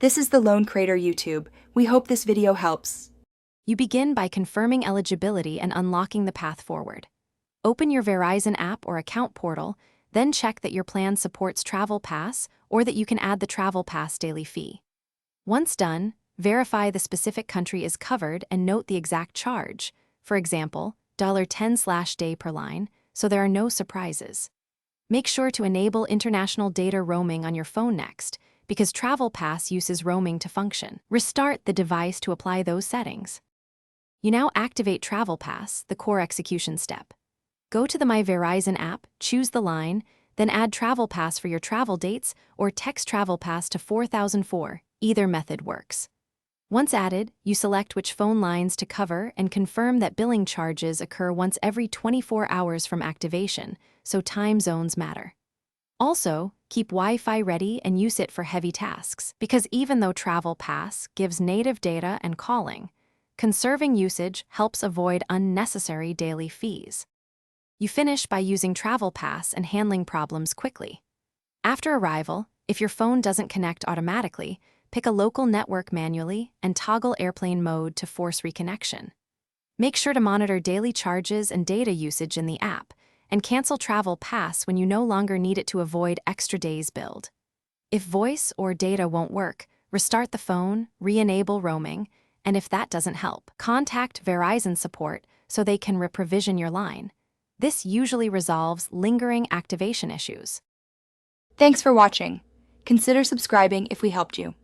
This is the Lone Crater YouTube. We hope this video helps. You begin by confirming eligibility and unlocking the path forward. Open your Verizon app or account portal, then check that your plan supports Travel Pass or that you can add the Travel Pass daily fee. Once done, verify the specific country is covered and note the exact charge, for example, $10/day per line, so there are no surprises. Make sure to enable international data roaming on your phone next, because Travel Pass uses roaming to function. Restart the device to apply those settings. You now activate Travel Pass, the core execution step. Go to the My Verizon app, choose the line, then add Travel Pass for your travel dates or text Travel Pass to 4004. Either method works. Once added, you select which phone lines to cover and confirm that billing charges occur once every 24 hours from activation, so time zones matter. Also, keep Wi-Fi ready and use it for heavy tasks, because even though Travel Pass gives native data and calling, conserving usage helps avoid unnecessary daily fees. You finish by using Travel Pass and handling problems quickly. After arrival, if your phone doesn't connect automatically, pick a local network manually and toggle airplane mode to force reconnection. Make sure to monitor daily charges and data usage in the app, and cancel Travel Pass when you no longer need it to avoid extra days billed. If voice or data won't work, restart the phone, re-enable roaming, and if that doesn't help, contact Verizon support so they can reprovision your line. This usually resolves lingering activation issues. Thanks for watching. Consider subscribing if we helped you.